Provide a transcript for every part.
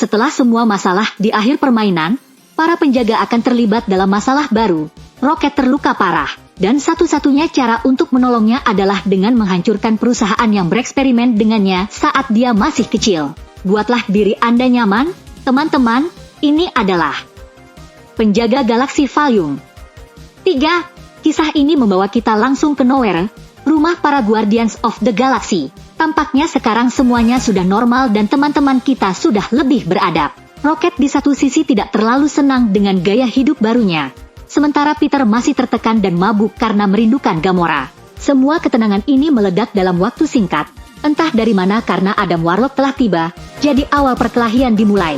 Setelah semua masalah di akhir permainan, para penjaga akan terlibat dalam masalah baru. Roket terluka parah, dan satu-satunya cara untuk menolongnya adalah dengan menghancurkan perusahaan yang bereksperimen dengannya saat dia masih kecil. Buatlah diri Anda nyaman, teman-teman. Ini adalah Penjaga Galaksi Volume 3. Kisah ini membawa kita langsung ke Nowhere, rumah para Guardians of the Galaxy. Tampaknya sekarang semuanya sudah normal dan teman-teman kita sudah lebih beradab. Rocket di satu sisi tidak terlalu senang dengan gaya hidup barunya. Sementara Peter masih tertekan dan mabuk karena merindukan Gamora. Semua ketenangan ini meledak dalam waktu singkat. Entah dari mana karena Adam Warlock telah tiba, jadi awal perkelahian dimulai.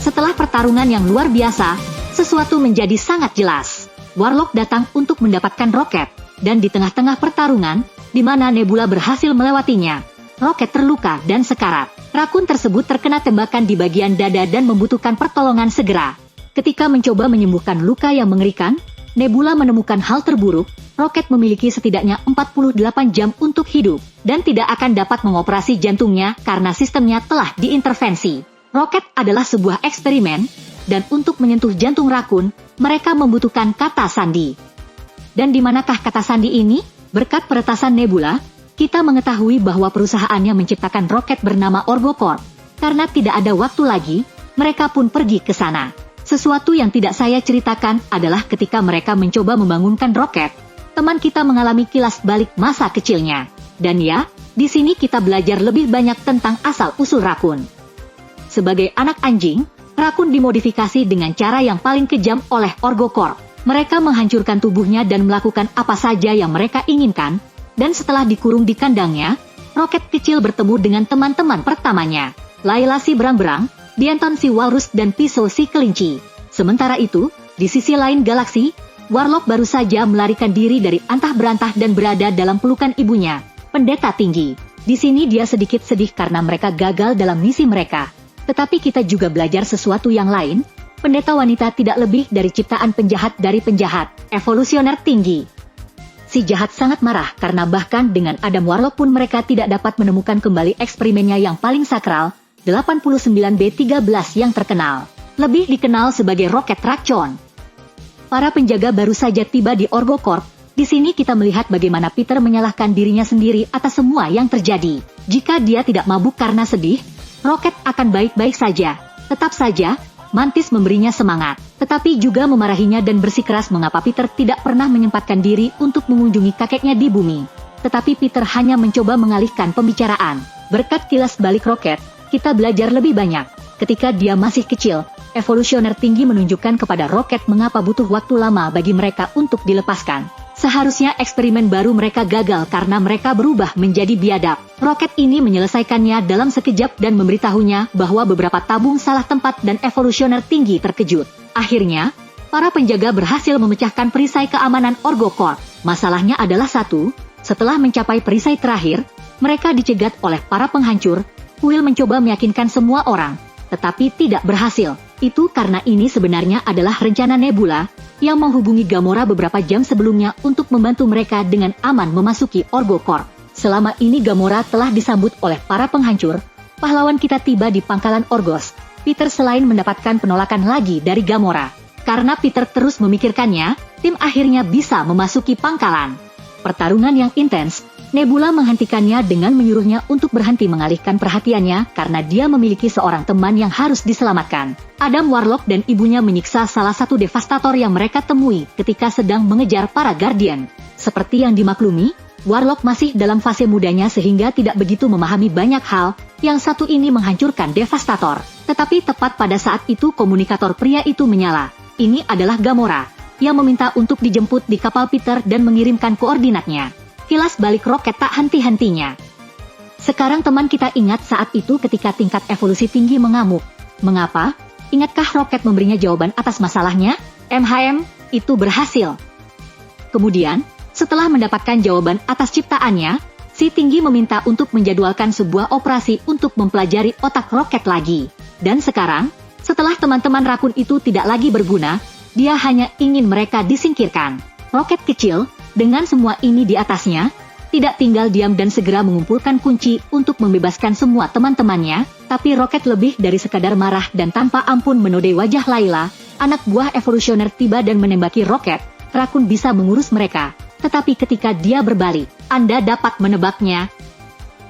Setelah pertarungan yang luar biasa, sesuatu menjadi sangat jelas. Warlock datang untuk mendapatkan Rocket, dan di tengah-tengah pertarungan, di mana Nebula berhasil melewatinya, Rocket terluka dan sekarat. Rakun tersebut terkena tembakan di bagian dada dan membutuhkan pertolongan segera. Ketika mencoba menyembuhkan luka yang mengerikan, Nebula menemukan hal terburuk. Rocket memiliki setidaknya 48 jam untuk hidup, dan tidak akan dapat mengoperasi jantungnya karena sistemnya telah diintervensi. Rocket adalah sebuah eksperimen, dan untuk menyentuh jantung rakun, mereka membutuhkan kata sandi. Dan di manakah kata sandi ini? Berkat peretasan Nebula, kita mengetahui bahwa perusahaannya menciptakan roket bernama OrgoCorp. Karena tidak ada waktu lagi, mereka pun pergi ke sana. Sesuatu yang tidak saya ceritakan adalah ketika mereka mencoba membangunkan roket, teman kita mengalami kilas balik masa kecilnya. Dan ya, di sini kita belajar lebih banyak tentang asal-usul rakun. Sebagai anak anjing, rakun dimodifikasi dengan cara yang paling kejam oleh OrgoCorp. Mereka menghancurkan tubuhnya dan melakukan apa saja yang mereka inginkan, dan setelah dikurung di kandangnya, Rocket kecil bertemu dengan teman-teman pertamanya, Layla si berang-berang, Dienton si walrus dan Piso si kelinci. Sementara itu, di sisi lain galaksi, Warlock baru saja melarikan diri dari antah-berantah dan berada dalam pelukan ibunya, pendeta tinggi. Di sini dia sedikit sedih karena mereka gagal dalam misi mereka. Tetapi kita juga belajar sesuatu yang lain. Pendeta wanita tidak lebih dari ciptaan penjahat dari penjahat, evolusioner tinggi. Si jahat sangat marah karena bahkan dengan Adam Warlock pun mereka tidak dapat menemukan kembali eksperimennya yang paling sakral, 89B13 yang terkenal. Lebih dikenal sebagai Rocket Raccoon. Para penjaga baru saja tiba di OrgoCorp. Di sini kita melihat bagaimana Peter menyalahkan dirinya sendiri atas semua yang terjadi. Jika dia tidak mabuk karena sedih, Rocket akan baik-baik saja. Tetap saja, Mantis memberinya semangat, tetapi juga memarahinya dan bersikeras mengapa Peter tidak pernah menyempatkan diri untuk mengunjungi kakeknya di bumi. Tetapi Peter hanya mencoba mengalihkan pembicaraan. Berkat kilas balik Rocket, kita belajar lebih banyak. Ketika dia masih kecil, evolusioner tinggi menunjukkan kepada Rocket mengapa butuh waktu lama bagi mereka untuk dilepaskan. Seharusnya eksperimen baru mereka gagal karena mereka berubah menjadi biadab. Rocket ini menyelesaikannya dalam sekejap dan memberitahunya bahwa beberapa tabung salah tempat dan evolusioner tinggi terkejut. Akhirnya, para penjaga berhasil memecahkan perisai keamanan OrgoCorp. Masalahnya adalah satu, setelah mencapai perisai terakhir, mereka dicegat oleh para penghancur. Quill mencoba meyakinkan semua orang, tetapi tidak berhasil. Itu karena ini sebenarnya adalah rencana Nebula, yang menghubungi Gamora beberapa jam sebelumnya untuk membantu mereka dengan aman memasuki OrgoCorp. Selama ini Gamora telah disambut oleh para penghancur. Pahlawan kita tiba di pangkalan Orgos. Peter selain mendapatkan penolakan lagi dari Gamora. Karena Peter terus memikirkannya, tim akhirnya bisa memasuki pangkalan. Pertarungan yang intens, Nebula menghentikannya dengan menyuruhnya untuk berhenti mengalihkan perhatiannya karena dia memiliki seorang teman yang harus diselamatkan. Adam Warlock dan ibunya menyiksa salah satu devastator yang mereka temui ketika sedang mengejar para Guardian. Seperti yang dimaklumi, Warlock masih dalam fase mudanya sehingga tidak begitu memahami banyak hal. Yang satu ini menghancurkan devastator. Tetapi tepat pada saat itu komunikator pria itu menyala. Ini adalah Gamora, yang meminta untuk dijemput di kapal Peter dan mengirimkan koordinatnya. Kilas balik Rocket tak henti-hentinya. Sekarang teman kita ingat saat itu ketika tingkat evolusi tinggi mengamuk. Mengapa? Ingatkah Rocket memberinya jawaban atas masalahnya? Itu berhasil. Kemudian, setelah mendapatkan jawaban atas ciptaannya, si tinggi meminta untuk menjadwalkan sebuah operasi untuk mempelajari otak Rocket lagi. Dan sekarang, setelah teman-teman rakun itu tidak lagi berguna, dia hanya ingin mereka disingkirkan. Rocket kecil, dengan semua ini di atasnya, tidak tinggal diam dan segera mengumpulkan kunci untuk membebaskan semua teman-temannya, tapi Roket lebih dari sekadar marah dan tanpa ampun menodai wajah Layla. Anak buah evolusioner tiba dan menembaki Roket. Rakun bisa mengurus mereka, tetapi ketika dia berbalik, Anda dapat menebaknya.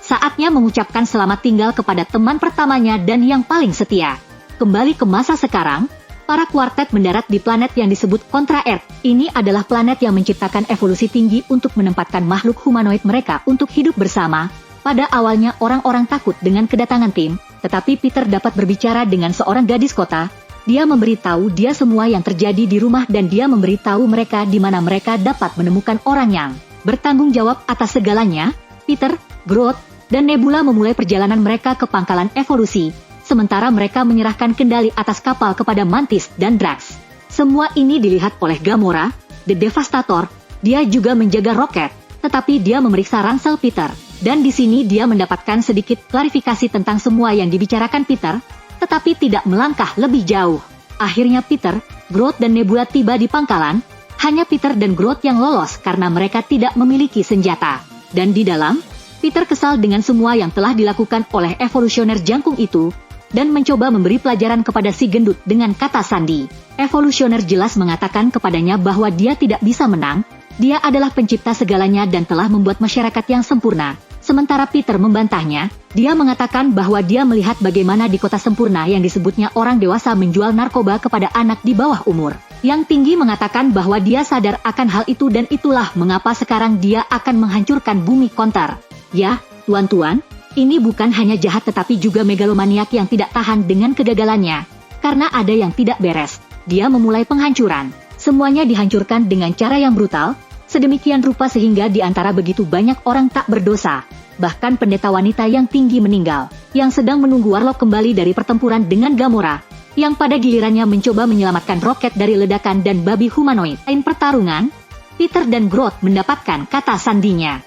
Saatnya mengucapkan selamat tinggal kepada teman pertamanya dan yang paling setia. Kembali ke masa sekarang, para kuartet mendarat di planet yang disebut Contra Earth. Ini adalah planet yang menciptakan evolusi tinggi untuk menempatkan makhluk humanoid mereka untuk hidup bersama. Pada awalnya orang-orang takut dengan kedatangan tim, tetapi Peter dapat berbicara dengan seorang gadis kota. Dia memberitahu dia semua yang terjadi di rumah dan dia memberitahu mereka di mana mereka dapat menemukan orang yang bertanggung jawab atas segalanya. Peter, Groot, dan Nebula memulai perjalanan mereka ke pangkalan evolusi. Sementara mereka menyerahkan kendali atas kapal kepada Mantis dan Drax. Semua ini dilihat oleh Gamora, The Devastator. Dia juga menjaga Roket, tetapi dia memeriksa ransel Peter. Dan di sini dia mendapatkan sedikit klarifikasi tentang semua yang dibicarakan Peter, tetapi tidak melangkah lebih jauh. Akhirnya Peter, Groot dan Nebula tiba di pangkalan. Hanya Peter dan Groot yang lolos karena mereka tidak memiliki senjata. Dan di dalam, Peter kesal dengan semua yang telah dilakukan oleh evolusioner jangkung itu, dan mencoba memberi pelajaran kepada si gendut dengan kata sandi. Evolusioner jelas mengatakan kepadanya bahwa dia tidak bisa menang, dia adalah pencipta segalanya dan telah membuat masyarakat yang sempurna. Sementara Peter membantahnya, dia mengatakan bahwa dia melihat bagaimana di kota sempurna yang disebutnya orang dewasa menjual narkoba kepada anak di bawah umur. Yang tinggi mengatakan bahwa dia sadar akan hal itu dan itulah mengapa sekarang dia akan menghancurkan bumi Kontar. Ya, tuan-tuan, ini bukan hanya jahat tetapi juga megalomaniak yang tidak tahan dengan kegagalannya. Karena ada yang tidak beres, dia memulai penghancuran. Semuanya dihancurkan dengan cara yang brutal, sedemikian rupa sehingga di antara begitu banyak orang tak berdosa. Bahkan pendeta wanita yang tinggi meninggal, yang sedang menunggu Warlock kembali dari pertempuran dengan Gamora, yang pada gilirannya mencoba menyelamatkan Roket dari ledakan dan babi humanoid. Lain pertarungan, Peter dan Groot mendapatkan kata sandinya.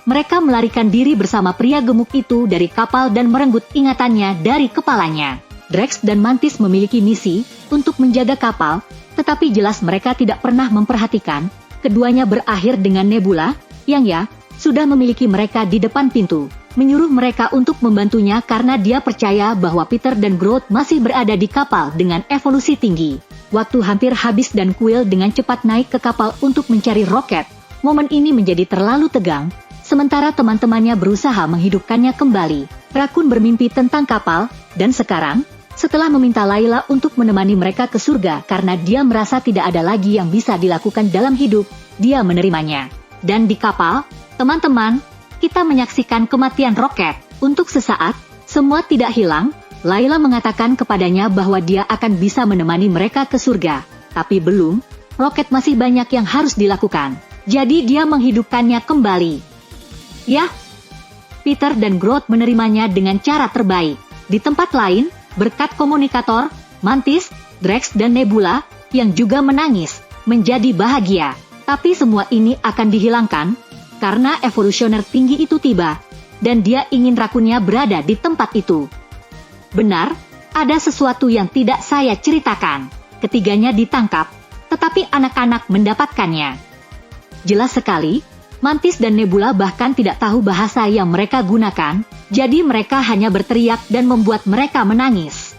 Mereka melarikan diri bersama pria gemuk itu dari kapal dan merenggut ingatannya dari kepalanya. Drax dan Mantis memiliki misi untuk menjaga kapal, tetapi jelas mereka tidak pernah memperhatikan. Keduanya berakhir dengan Nebula, yang sudah memiliki mereka di depan pintu, menyuruh mereka untuk membantunya karena dia percaya bahwa Peter dan Groot masih berada di kapal dengan evolusi tinggi. Waktu hampir habis dan Quill dengan cepat naik ke kapal untuk mencari Roket. Momen ini menjadi terlalu tegang. Sementara teman-temannya berusaha menghidupkannya kembali. Rakun bermimpi tentang kapal, dan sekarang, setelah meminta Layla untuk menemani mereka ke surga karena dia merasa tidak ada lagi yang bisa dilakukan dalam hidup, dia menerimanya. Dan di kapal, teman-teman, kita menyaksikan kematian Roket. Untuk sesaat, semua tidak hilang. Layla mengatakan kepadanya bahwa dia akan bisa menemani mereka ke surga. Tapi belum, Roket masih banyak yang harus dilakukan. Jadi dia menghidupkannya kembali. Ya, Peter dan Groot menerimanya dengan cara terbaik. Di tempat lain, berkat komunikator, Mantis, Drax dan Nebula, yang juga menangis, menjadi bahagia. Tapi semua ini akan dihilangkan, karena evolusioner tinggi itu tiba, dan dia ingin rakunnya berada di tempat itu. Benar, ada sesuatu yang tidak saya ceritakan. Ketiganya ditangkap, tetapi anak-anak mendapatkannya. Jelas sekali, Mantis dan Nebula bahkan tidak tahu bahasa yang mereka gunakan, jadi mereka hanya berteriak dan membuat mereka menangis.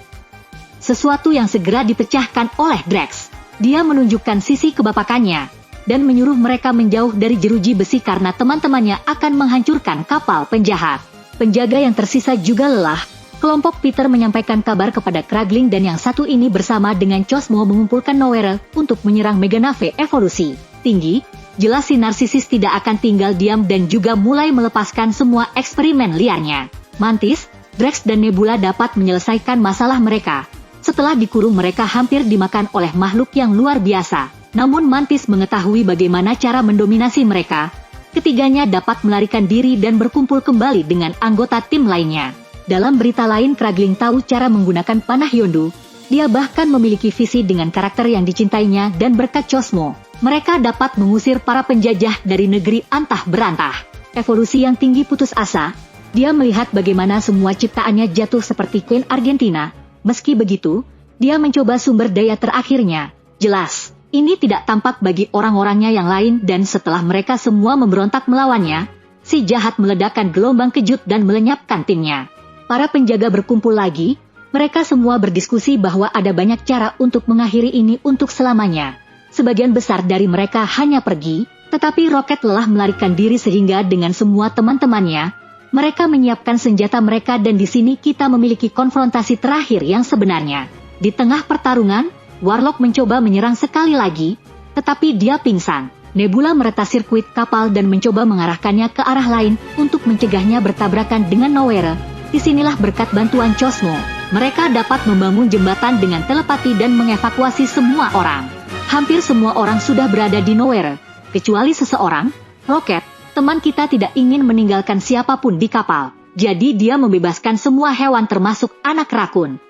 Sesuatu yang segera dipecahkan oleh Drax. Dia menunjukkan sisi kebapakannya, dan menyuruh mereka menjauh dari jeruji besi karena teman-temannya akan menghancurkan kapal penjahat. Penjaga yang tersisa juga lelah. Kelompok Peter menyampaikan kabar kepada Kragling dan yang satu ini bersama dengan Cosmo mengumpulkan Nowhere untuk menyerang Meganave evolusi tinggi. Jelas si narsisis tidak akan tinggal diam dan juga mulai melepaskan semua eksperimen liarnya. Mantis, Drax dan Nebula dapat menyelesaikan masalah mereka. Setelah dikurung mereka hampir dimakan oleh makhluk yang luar biasa. Namun Mantis mengetahui bagaimana cara mendominasi mereka. Ketiganya dapat melarikan diri dan berkumpul kembali dengan anggota tim lainnya. Dalam berita lain, Kragling tahu cara menggunakan panah Yondu. Dia bahkan memiliki visi dengan karakter yang dicintainya dan berkat Cosmo, mereka dapat mengusir para penjajah dari negeri antah berantah. Evolusi yang tinggi putus asa, dia melihat bagaimana semua ciptaannya jatuh seperti Queen Argentina. Meski begitu, dia mencoba sumber daya terakhirnya. Jelas, ini tidak tampak bagi orang-orangnya yang lain dan setelah mereka semua memberontak melawannya, si jahat meledakkan gelombang kejut dan melenyapkan timnya. Para penjaga berkumpul lagi, mereka semua berdiskusi bahwa ada banyak cara untuk mengakhiri ini untuk selamanya. Sebagian besar dari mereka hanya pergi, tetapi Rocket lelah melarikan diri sehingga dengan semua teman-temannya, mereka menyiapkan senjata mereka dan di sini kita memiliki konfrontasi terakhir yang sebenarnya. Di tengah pertarungan, Warlock mencoba menyerang sekali lagi, tetapi dia pingsan. Nebula meretas sirkuit kapal dan mencoba mengarahkannya ke arah lain untuk mencegahnya bertabrakan dengan Nowhere. Disinilah berkat bantuan Cosmo, mereka dapat membangun jembatan dengan telepati dan mengevakuasi semua orang. Hampir semua orang sudah berada di Nowhere, kecuali seseorang, Rocket. Teman kita tidak ingin meninggalkan siapapun di kapal, jadi dia membebaskan semua hewan termasuk anak rakun.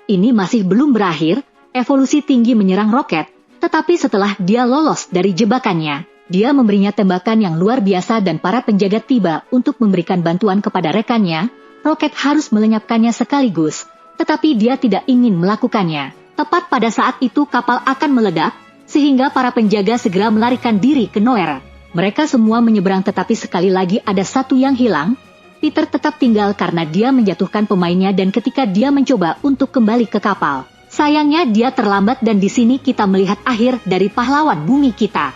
Ini masih belum berakhir, evolusi tinggi menyerang Rocket, tetapi setelah dia lolos dari jebakannya, dia memberinya tembakan yang luar biasa dan para penjaga tiba untuk memberikan bantuan kepada rekannya. Rocket harus melenyapkannya sekaligus, tetapi dia tidak ingin melakukannya. Tepat pada saat itu kapal akan meledak, sehingga para penjaga segera melarikan diri ke Nowhere. Mereka semua menyeberang tetapi sekali lagi ada satu yang hilang. Peter tetap tinggal karena dia menjatuhkan pemainnya dan ketika dia mencoba untuk kembali ke kapal, sayangnya dia terlambat dan di sini kita melihat akhir dari pahlawan bumi kita.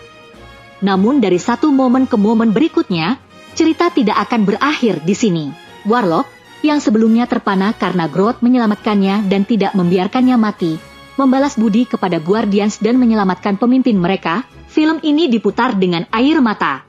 Namun dari satu momen ke momen berikutnya, cerita tidak akan berakhir di sini. Warlock, yang sebelumnya terpana karena Groot menyelamatkannya dan tidak membiarkannya mati, membalas budi kepada Guardians dan menyelamatkan pemimpin mereka. Film ini diputar dengan air mata.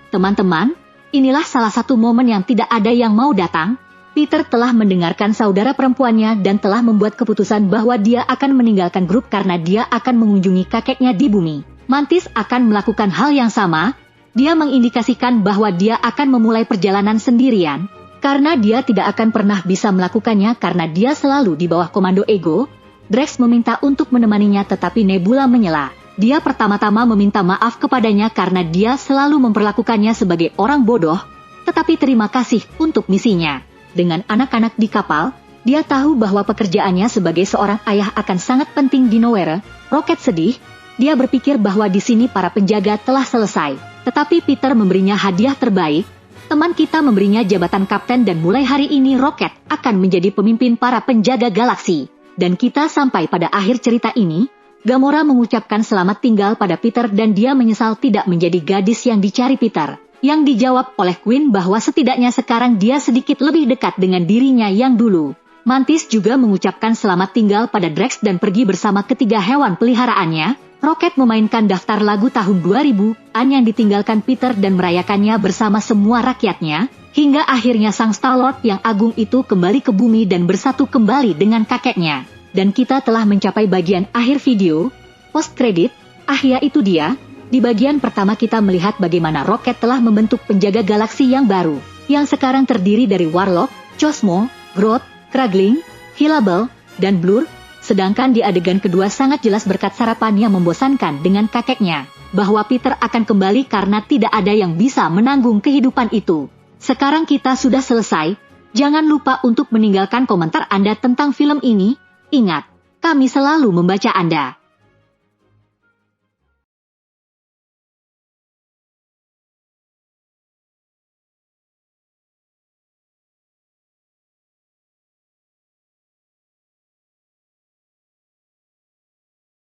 Teman-teman, inilah salah satu momen yang tidak ada yang mau datang. Peter telah mendengarkan saudara perempuannya dan telah membuat keputusan bahwa dia akan meninggalkan grup karena dia akan mengunjungi kakeknya di bumi. Mantis akan melakukan hal yang sama. Dia mengindikasikan bahwa dia akan memulai perjalanan sendirian, karena dia tidak akan pernah bisa melakukannya karena dia selalu di bawah komando Ego. Drax meminta untuk menemaninya tetapi Nebula menyela. Dia pertama-tama meminta maaf kepadanya karena dia selalu memperlakukannya sebagai orang bodoh, tetapi terima kasih untuk misinya. Dengan anak-anak di kapal, dia tahu bahwa pekerjaannya sebagai seorang ayah akan sangat penting di Nowhere. Rocket sedih, dia berpikir bahwa di sini para penjaga telah selesai, tetapi Peter memberinya hadiah terbaik. Teman kita memberinya jabatan kapten dan mulai hari ini Rocket akan menjadi pemimpin para penjaga galaksi. Dan kita sampai pada akhir cerita ini. Gamora mengucapkan selamat tinggal pada Peter dan dia menyesal tidak menjadi gadis yang dicari Peter. Yang dijawab oleh Queen bahwa setidaknya sekarang dia sedikit lebih dekat dengan dirinya yang dulu. Mantis juga mengucapkan selamat tinggal pada Drax dan pergi bersama ketiga hewan peliharaannya. Rocket memainkan daftar lagu tahun 2000-an yang ditinggalkan Peter dan merayakannya bersama semua rakyatnya. Hingga akhirnya sang Star-Lord yang agung itu kembali ke bumi dan bersatu kembali dengan kakeknya. Dan kita telah mencapai bagian akhir video, post-credit. Ya itu dia. Di bagian pertama kita melihat bagaimana Rocket telah membentuk penjaga galaksi yang baru, yang sekarang terdiri dari Warlock, Cosmo, Groot, Kragling, Hillable, dan Blur. Sedangkan di adegan kedua sangat jelas berkat sarapan yang membosankan dengan kakeknya, bahwa Peter akan kembali karena tidak ada yang bisa menanggung kehidupan itu. Sekarang kita sudah selesai. Jangan lupa untuk meninggalkan komentar Anda tentang film ini. Ingat, kami selalu membaca Anda.